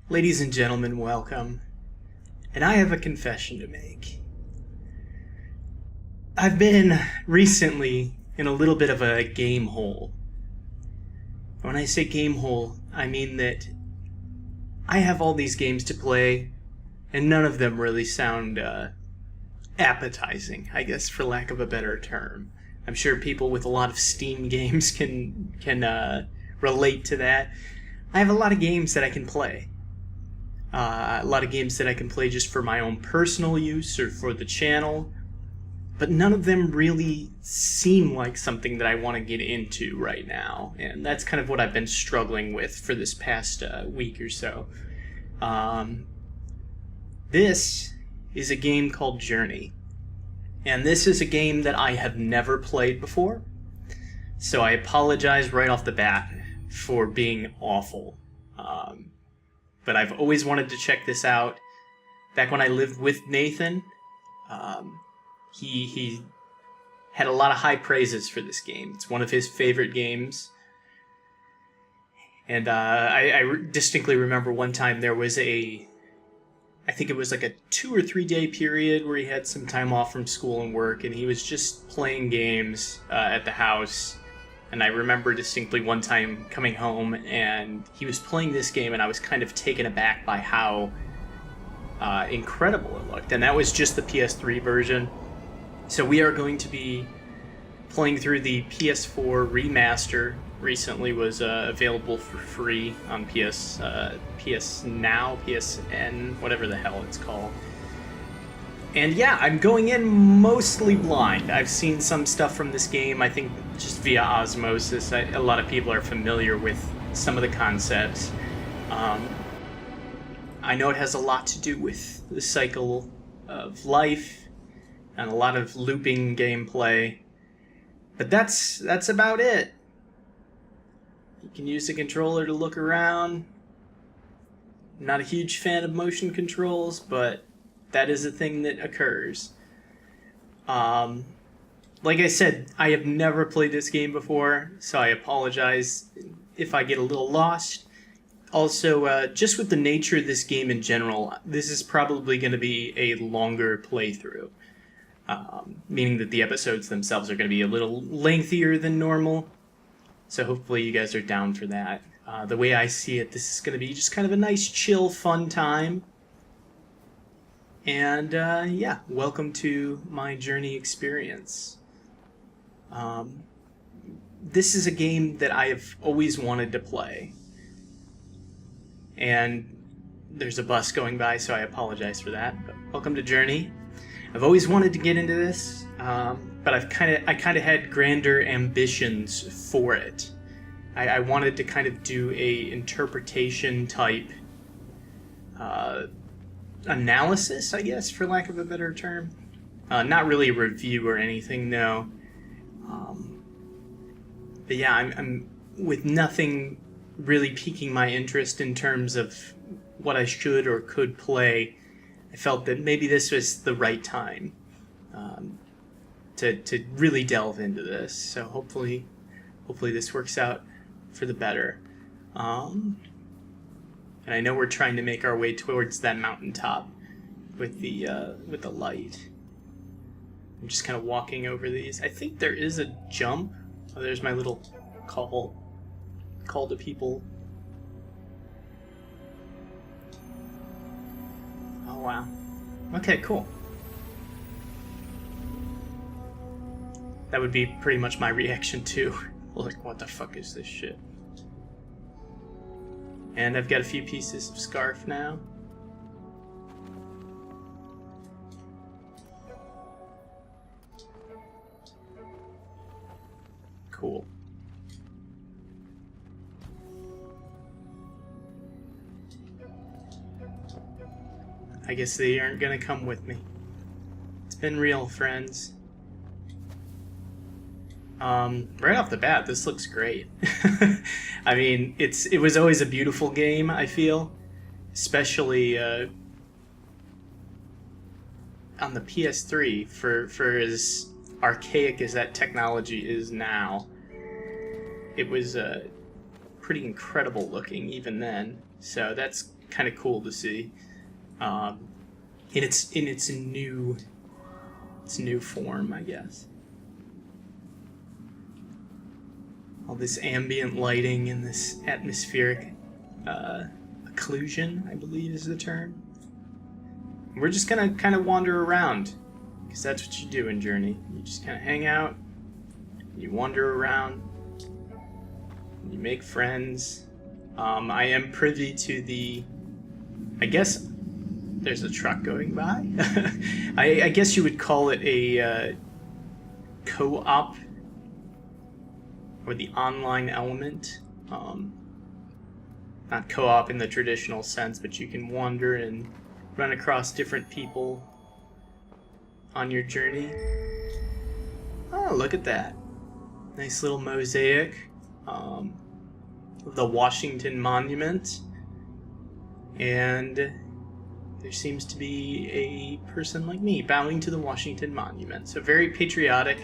Ladies and gentlemen, welcome. And I have a confession to make. I've been recently in a little bit of a game hole. When I say game hole, I mean that I have all these games to play, and none of them really sound appetizing, I guess, for lack of a better term. I'm sure people with a lot of Steam games can relate to that. I have a lot of games that I can play. A lot of games that I can play just for my own personal use or for the channel, but none of them really seem like something that I want to get into right now, and that's kind of what I've been struggling with for this past week or so. This is a game called Journey, and this is a game that I have never played before, so I apologize right off the bat for being awful. But I've always wanted to check this out. Back when I lived with Nathan, he had a lot of high praises for this game. It's one of his favorite games. And I distinctly remember one time there was I think it was like a 2 or 3 day period where he had some time off from school and work, and he was just playing games at the house. And I remember distinctly one time coming home and he was playing this game, and I was kind of taken aback by how incredible it looked. And that was just the PS3 version. So we are going to be playing through the PS4 remaster. Recently was available for free on PS Now, PSN, whatever the hell it's called. And yeah, I'm going in mostly blind. I've seen some stuff from this game, I think just via osmosis. A lot of people are familiar with some of the concepts. I know it has a lot to do with the cycle of life and a lot of looping gameplay. But that's about it. You can use the controller to look around. I'm not a huge fan of motion controls, but that is a thing that occurs. Like I said, I have never played this game before, so I apologize if I get a little lost. Also, just with the nature of this game in general, this is probably going to be a longer playthrough. Meaning that the episodes themselves are going to be a little lengthier than normal. So hopefully you guys are down for that. The way I see it, this is going to be just kind of a nice, chill, fun time. And yeah, welcome to my Journey experience. This is a game that I have always wanted to play. And there's a bus going by, so I apologize for that. But welcome to Journey. I've always wanted to get into this, but I kind of had grander ambitions for it. I wanted to kind of do a interpretation type analysis, I guess, for lack of a better term. Not really a review or anything, no. But yeah, I'm with nothing really piquing my interest in terms of what I should or could play. I felt that maybe this was the right time to really delve into this. So hopefully this works out for the better. And I know we're trying to make our way towards that mountaintop with the light. I'm just kind of walking over these. I think there is a jump. Oh, there's my little call to people. Oh wow. Okay, cool. That would be pretty much my reaction too. Like, what the fuck is this shit? And I've got a few pieces of scarf now. Cool. I guess they aren't gonna come with me. It's been real, friends. Right off the bat, this looks great. I mean, it was always a beautiful game, I feel. Especially on the PS3, for as archaic as that technology is now. It was pretty incredible looking even then. So that's kind of cool to see. In its new form, I guess. All this ambient lighting and this atmospheric occlusion, I believe is the term. We're just gonna kind of wander around, because that's what you do in Journey. You just kind of hang out, you wander around, you make friends. I am privy to the, I guess there's a truck going by. I guess you would call it a co-op, or the online element. Not co-op in the traditional sense, but you can wander and run across different people on your journey. Oh, look at that. Nice little mosaic of the Washington Monument. And there seems to be a person like me bowing to the Washington Monument. So very patriotic.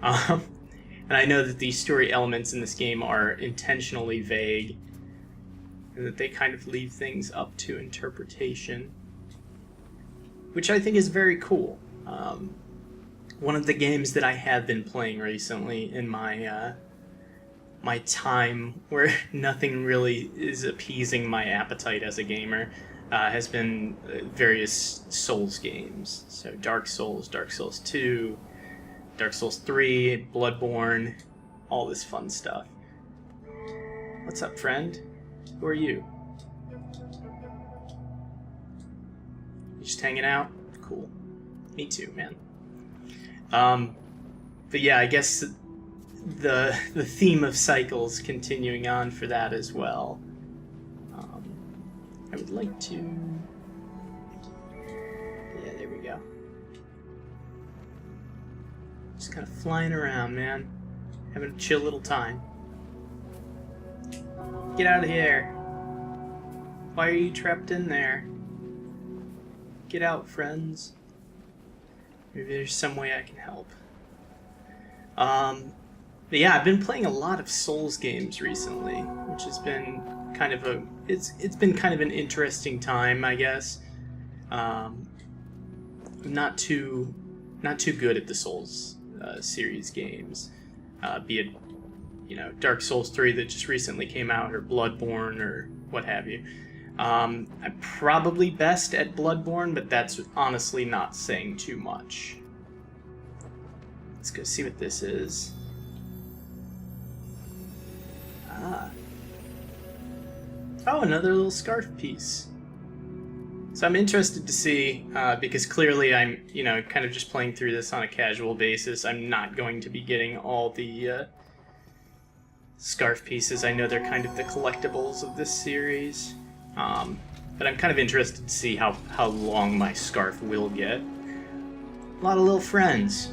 And I know that the story elements in this game are intentionally vague, and that they kind of leave things up to interpretation, which I think is very cool. One of the games that I have been playing recently in my my time where nothing really is appeasing my appetite as a gamer has been various Souls games. So Dark Souls 2, Dark Souls 3, Bloodborne, all this fun stuff. What's up, friend? Who are you? You just hanging out? Cool. Me too, man. But yeah, I guess the theme of cycles continuing on for that as well. I would like to... Yeah, there we go. Just kind of flying around, man. Having a chill little time. Get out of here. Why are you trapped in there? Get out, friends. Maybe there's some way I can help. But yeah, I've been playing a lot of Souls games recently, which has been kind of a... It's been kind of an interesting time, I guess. I'm not too good at the Souls series games, be it, you know, Dark Souls 3 that just recently came out, or Bloodborne, or what have you. I'm probably best at Bloodborne, but that's honestly not saying too much. Let's go see what this is. Oh, another little scarf piece. So I'm interested to see, because clearly I'm, you know, kind of just playing through this on a casual basis. I'm not going to be getting all the scarf pieces. I know they're kind of the collectibles of this series. But I'm kind of interested to see how long my scarf will get. A lot of little friends.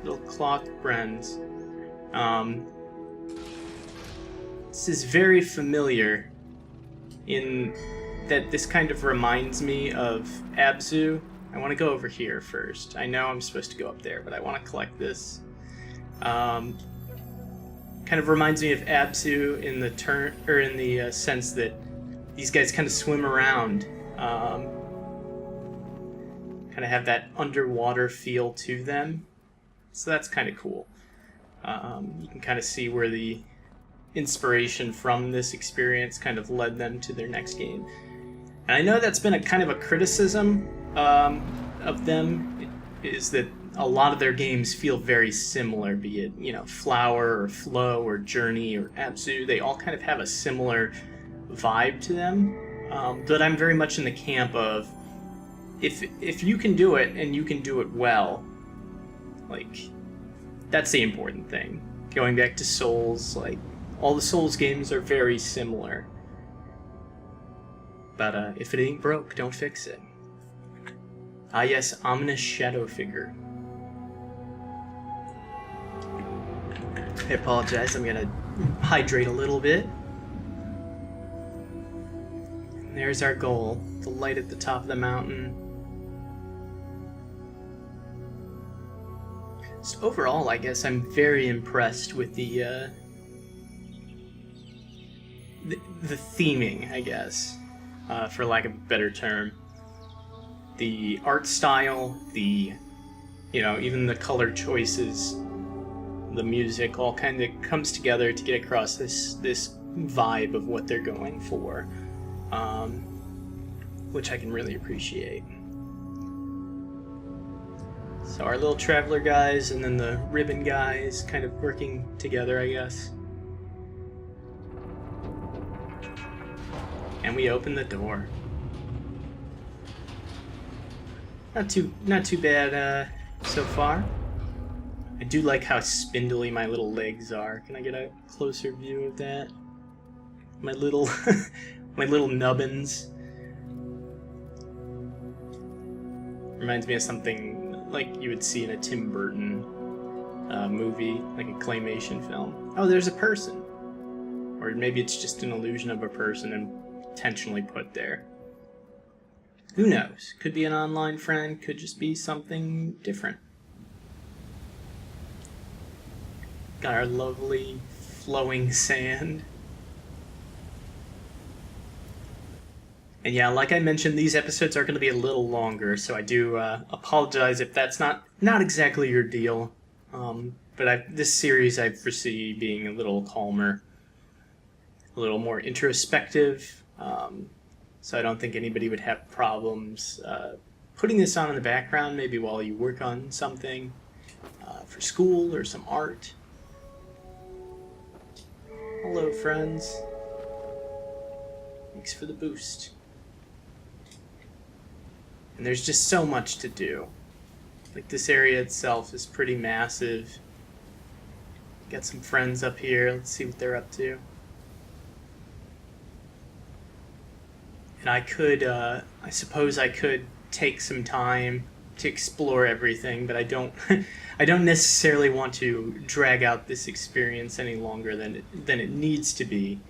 Little clock friends. This is very familiar in that this kind of reminds me of Abzu. I want to go over here first. I know I'm supposed to go up there, but I want to collect this. Kind of reminds me of Abzu in the sense that these guys kind of swim around, kind of have that underwater feel to them. So that's kind of cool. You can kind of see where the inspiration from this experience kind of led them to their next game. And I know that's been a kind of a criticism of them, is that a lot of their games feel very similar, be it, you know, Flower or Flow or Journey or Abzu. They all kind of have a similar vibe to them. But I'm very much in the camp of, if you can do it and you can do it well, like, that's the important thing. Going back to Souls, like, all the Souls games are very similar. But if it ain't broke, don't fix it. Ah yes, ominous shadow figure. I apologize, I'm gonna hydrate a little bit. And there's our goal, the light at the top of the mountain. So overall, I guess I'm very impressed with the the theming, I guess, for lack of a better term. The art style, even the color choices, the music, all kind of comes together to get across this vibe of what they're going for, which I can really appreciate. So our little traveler guys and then the ribbon guys kind of working together, I guess. And we open the door. Not too bad so far. I do like how spindly my little legs are. Can I get a closer view of that? My little my little nubbins. Reminds me of something like you would see in a Tim Burton movie, like a claymation film. Oh, there's a person. Or maybe it's just an illusion of a person and intentionally put there. Who knows? Could be an online friend, could just be something different. Got our lovely flowing sand. And yeah, like I mentioned, these episodes are going to be a little longer, so I do apologize if that's not exactly your deal. But this series I foresee being a little calmer, a little more introspective, so I don't think anybody would have problems putting this on in the background, maybe while you work on something for school or some art. Hello, friends. Thanks for the boost. And there's just so much to do. Like, this area itself is pretty massive. Got some friends up here. Let's see what they're up to. And I suppose I could take some time to explore everything, but I don't I don't necessarily want to drag out this experience any longer than it needs to be.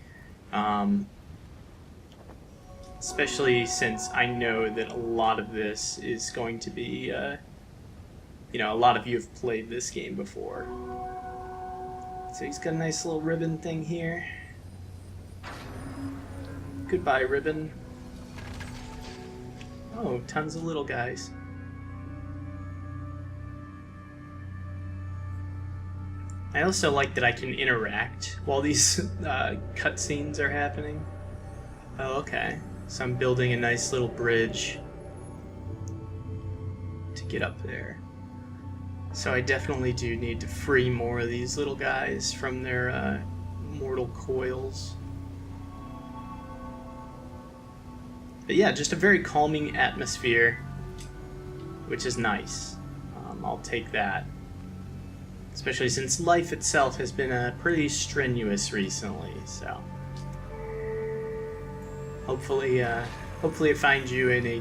Especially since I know that a lot of this is going to be, a lot of you have played this game before. So he's got a nice little ribbon thing here. Goodbye, ribbon. Oh, tons of little guys. I also like that I can interact while these cutscenes are happening. Oh, okay. So I'm building a nice little bridge to get up there. So I definitely do need to free more of these little guys from their mortal coils. But yeah, just a very calming atmosphere, which is nice. I'll take that. Especially since life itself has been pretty strenuous recently, so... Hopefully I find you in a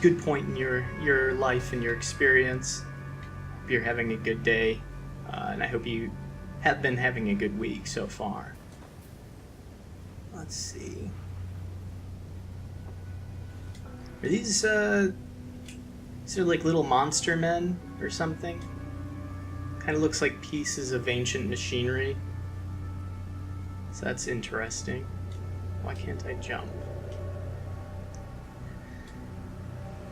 good point in your life and your experience. Hope you're having a good day, and I hope you have been having a good week so far. Let's see. Are these like little monster men or something? Kind of looks like pieces of ancient machinery. So that's interesting. Why can't I jump?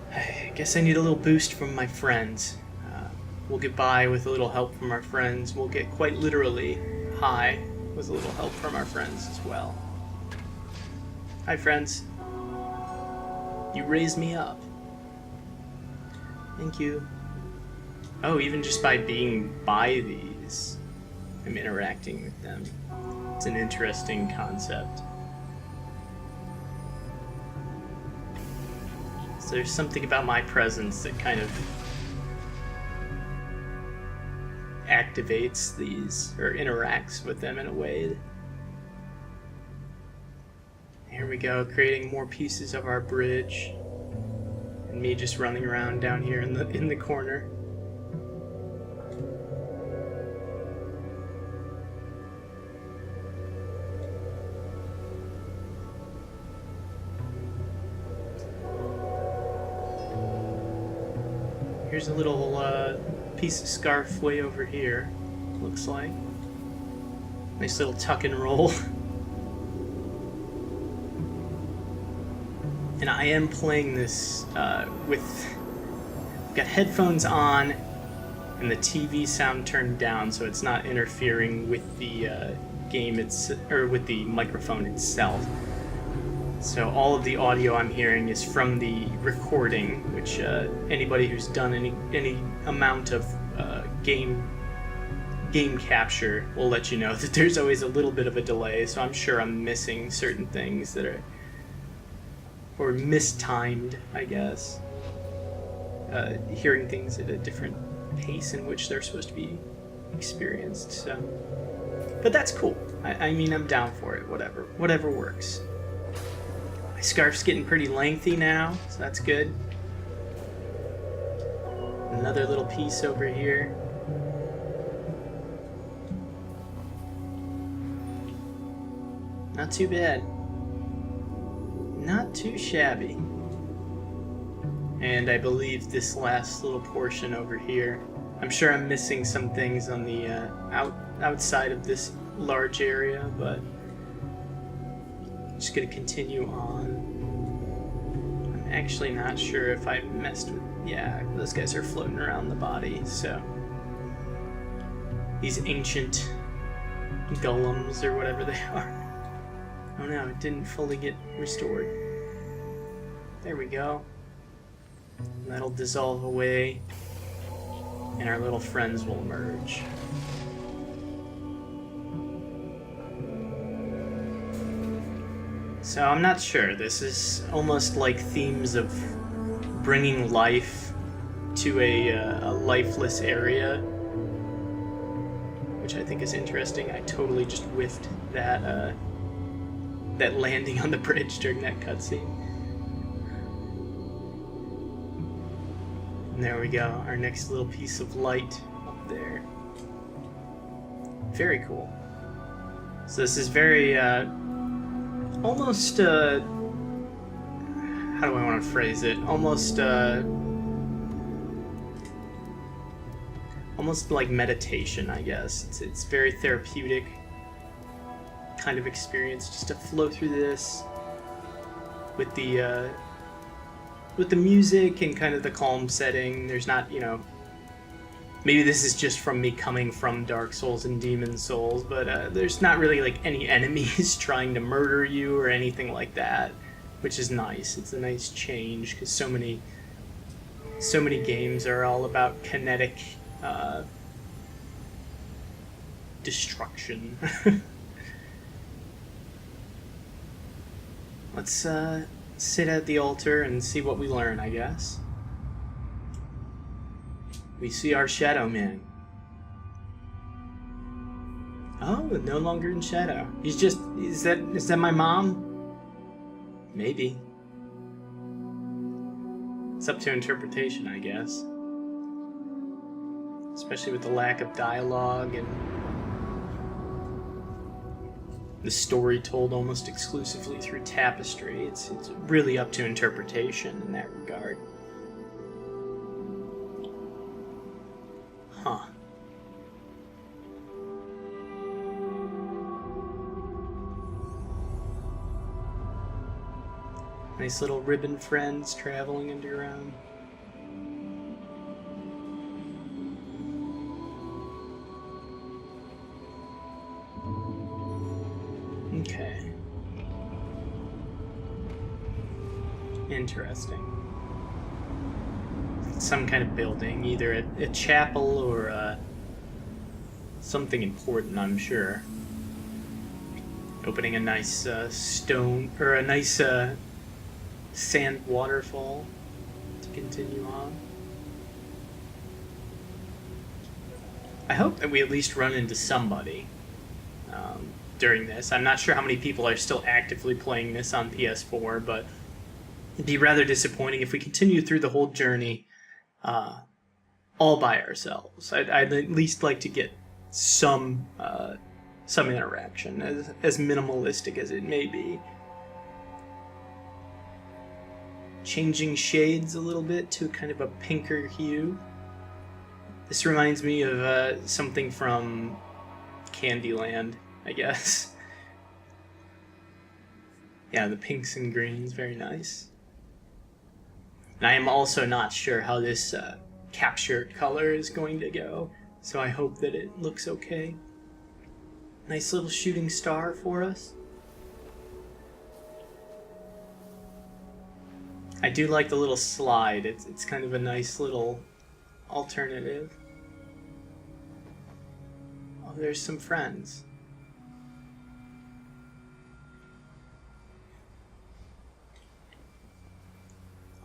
I guess I need a little boost from my friends. We'll get by with a little help from our friends. We'll get quite literally high with a little help from our friends as well. Hi, friends. You raised me up. Thank you. Oh, even just by being by these, I'm interacting with them. It's an interesting concept. So there's something about my presence that kind of activates these, or interacts with them in a way. Here we go, creating more pieces of our bridge. And me just running around down here in the corner. Here's a little piece of scarf way over here, looks like. Nice little tuck and roll. And I am playing this with... got headphones on and the TV sound turned down, so it's not interfering with the with the microphone itself. So all of the audio I'm hearing is from the recording, which anybody who's done any amount of game capture will let you know that there's always a little bit of a delay. So I'm sure I'm missing certain things that are or mistimed, I guess. Hearing things at a different pace in which they're supposed to be experienced. So, but that's cool. I mean, I'm down for it. Whatever works. My scarf's getting pretty lengthy now, so that's good. Another little piece over here. Not too bad. Not too shabby. And I believe this last little portion over here, I'm sure I'm missing some things on the outside of this large area, but I'm just going to continue on. I'm actually not sure if I messed with... Yeah, those guys are floating around the body, so... These ancient golems, or whatever they are. Oh no, it didn't fully get restored. There we go. And that'll dissolve away, and our little friends will emerge. So I'm not sure. This is almost like themes of bringing life to a lifeless area, which I think is interesting. I totally just whiffed that that landing on the bridge during that cutscene. And there we go, our next little piece of light up there. Very cool. So this is very, almost, how do I want to phrase it? Almost like meditation, I guess. It's very therapeutic kind of experience just to flow through this with the music and kind of the calm setting. There's not, maybe this is just from me coming from Dark Souls and Demon Souls, but there's not really like any enemies trying to murder you or anything like that, which is nice. It's a nice change because so many games are all about kinetic destruction. Let's sit at the altar and see what we learn, I guess. We see our Shadow Man. Oh, no longer in shadow. He's just... Is that my mom? Maybe. It's up to interpretation, I guess. Especially with the lack of dialogue and the story told almost exclusively through tapestry. It's really up to interpretation in that regard. Huh. Nice little ribbon friends traveling underground. Okay. Interesting. Some kind of building, either a chapel or something important, I'm sure. Opening a nice stone, or a nice sand waterfall to continue on. I hope that we at least run into somebody during this. I'm not sure how many people are still actively playing this on PS4, but it'd be rather disappointing if we continue through the whole journey all by ourselves. I'd at least like to get some interaction, as minimalistic as it may be. Changing shades a little bit to kind of a pinker hue. This reminds me of something from Candyland, I guess. Yeah, the pinks and greens, very nice. And I am also not sure how this capture color is going to go, so I hope that it looks okay. Nice little shooting star for us. I do like the little slide. It's kind of a nice little alternative. Oh, there's some friends.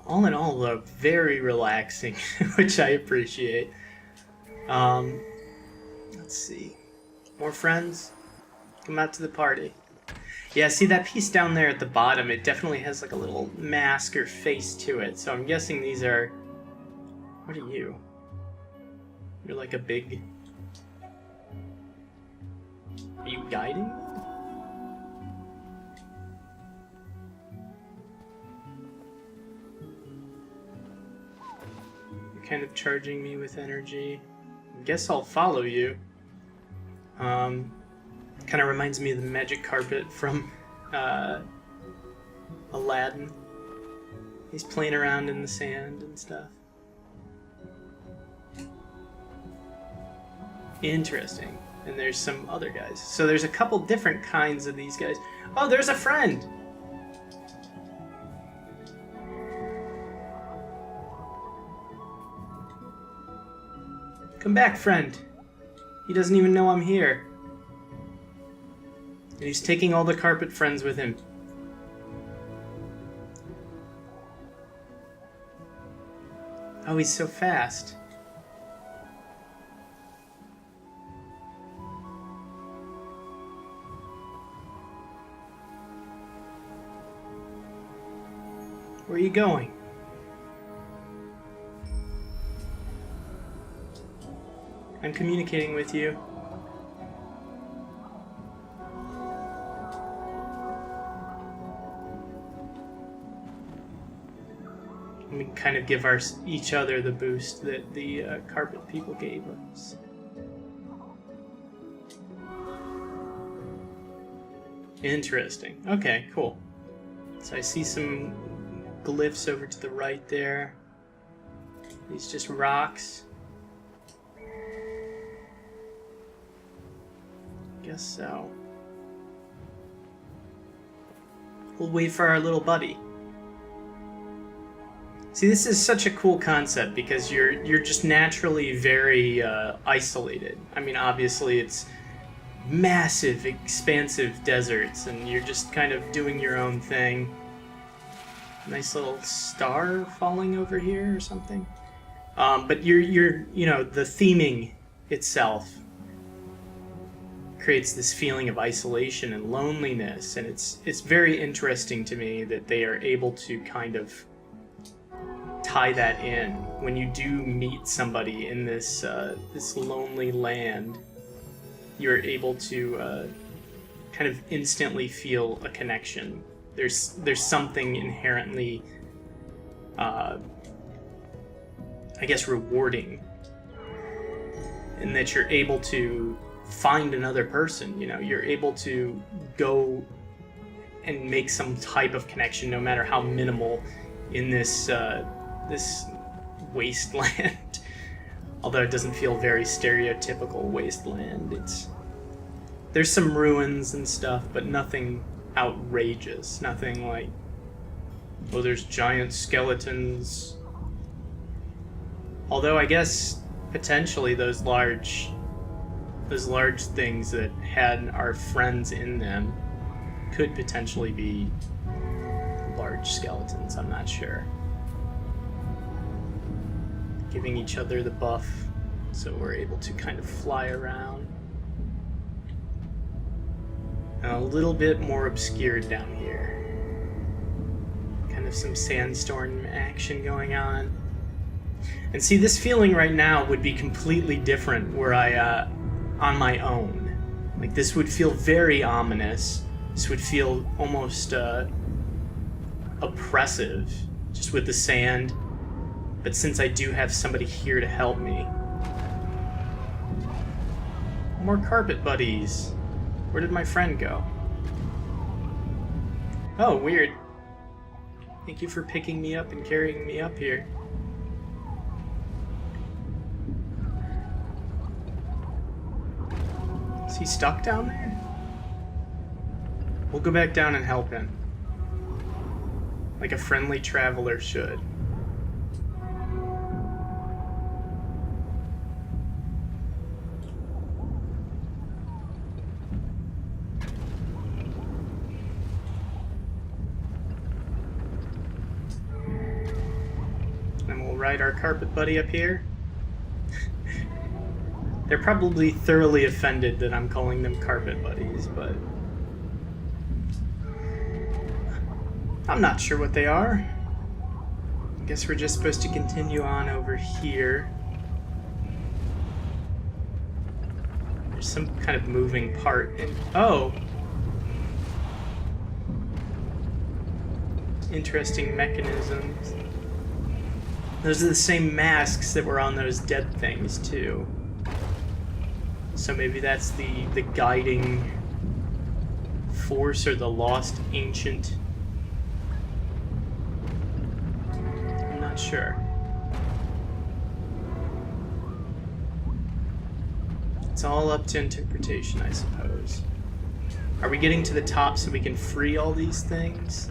All in all, though, very relaxing, which I appreciate. Let's see. More friends? Come out to the party. Yeah, see that piece down there at the bottom, it definitely has like a little mask or face to it. So I'm guessing these are... What are you? You're like a big... Are you guiding me? You're kind of charging me with energy. I guess I'll follow you. Kind of reminds me of the magic carpet from Aladdin. He's playing around in the sand and stuff. Interesting. And there's some other guys. So there's a couple different kinds of these guys. Oh, there's a friend! Come back, friend. He doesn't even know I'm here. And he's taking all the carpet friends with him. Oh, he's so fast. Where are you going? I'm communicating with you. We can kind of give each other the boost that the carpet people gave us. Interesting. Okay, cool. So I see some glyphs over to the right there. These just rocks. Guess so. We'll wait for our little buddy. See, this is such a cool concept because you're just naturally very isolated. I mean, obviously it's massive, expansive deserts, and you're just kind of doing your own thing. Nice little star falling over here or something. But you're you know, the theming itself creates this feeling of isolation and loneliness, and it's very interesting to me that they are able to kind of tie that in when you do meet somebody in this this lonely land. You're able to kind of instantly feel a connection. There's something inherently, I guess, rewarding in that you're able to find another person. You know, you're able to go and make some type of connection, no matter how minimal, in this this wasteland. Although it doesn't feel very stereotypical wasteland. There's some ruins and stuff, but nothing outrageous. Nothing like, oh, there's giant skeletons. Although I guess potentially those large things that had our friends in them could potentially be large skeletons. I'm not sure. Giving each other the buff so we're able to kind of fly around. And a little bit more obscured down here. Kind of some sandstorm action going on. And see, this feeling right now would be completely different were I on my own. Like, this would feel very ominous. This would feel almost oppressive, just with the sand. But since I do have somebody here to help me... More carpet buddies. Where did my friend go? Oh, weird. Thank you for picking me up and carrying me up here. Is he stuck down there? We'll go back down and help him. Like a friendly traveler should. And we'll ride our carpet buddy up here. They're probably thoroughly offended that I'm calling them carpet buddies, but I'm not sure what they are. I guess we're just supposed to continue on over here. There's some kind of moving part in... Oh! Interesting mechanisms. Those are the same masks that were on those dead things, too. So maybe that's the guiding force or the lost ancient... Not sure. It's all up to interpretation, I suppose. Are we getting to the top so we can free all these things?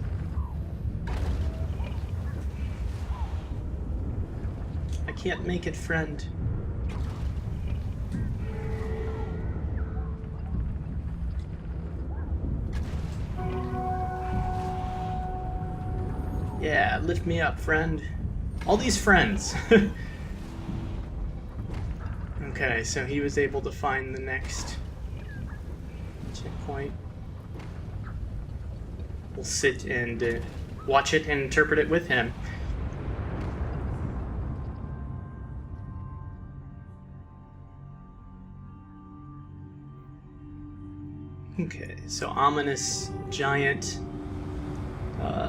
I can't make it, friend. Yeah, lift me up, friend. All these friends. Okay, so he was able to find the next checkpoint. We'll sit and watch it and interpret it with him. Okay, so ominous giant,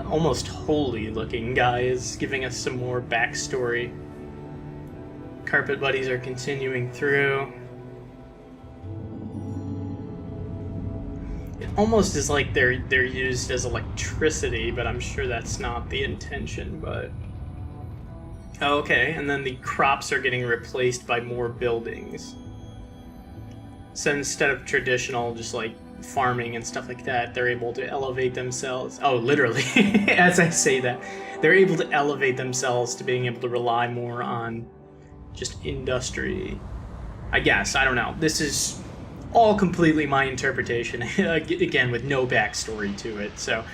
almost holy looking guy is giving us some more backstory. Carpet buddies are continuing through. It almost is like they're used as electricity, but I'm sure that's not the intention, but... Oh, okay, and then the crops are getting replaced by more buildings. So instead of traditional, just like farming and stuff like that, they're able to elevate themselves. Oh, literally, as I say that, they're able to elevate themselves to being able to rely more on just industry. I guess, I don't know. This is all completely my interpretation, again, with no backstory to it, so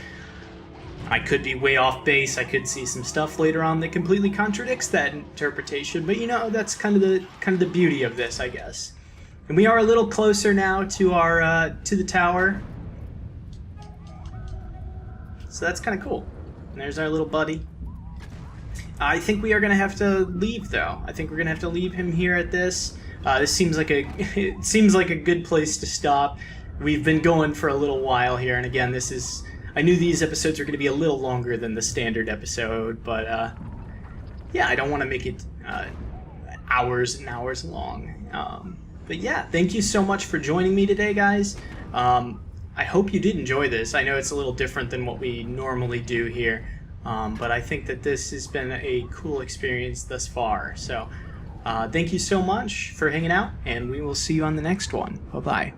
I could be way off base. I could see some stuff later on that completely contradicts that interpretation, but you know, that's kind of the beauty of this, I guess. And we are a little closer now to our to the tower, so that's kind of cool. And there's our little buddy. I think we are gonna have to leave, though. I think we're gonna have to leave him here at this. This seems like it seems like a good place to stop. We've been going for a little while here, and again, this is... I knew these episodes are going to be a little longer than the standard episode, but yeah, I don't want to make it hours and hours long. But yeah, thank you so much for joining me today, guys. I hope you did enjoy this. I know it's a little different than what we normally do here, but I think that this has been a cool experience thus far. So thank you so much for hanging out, and we will see you on the next one. Bye-bye.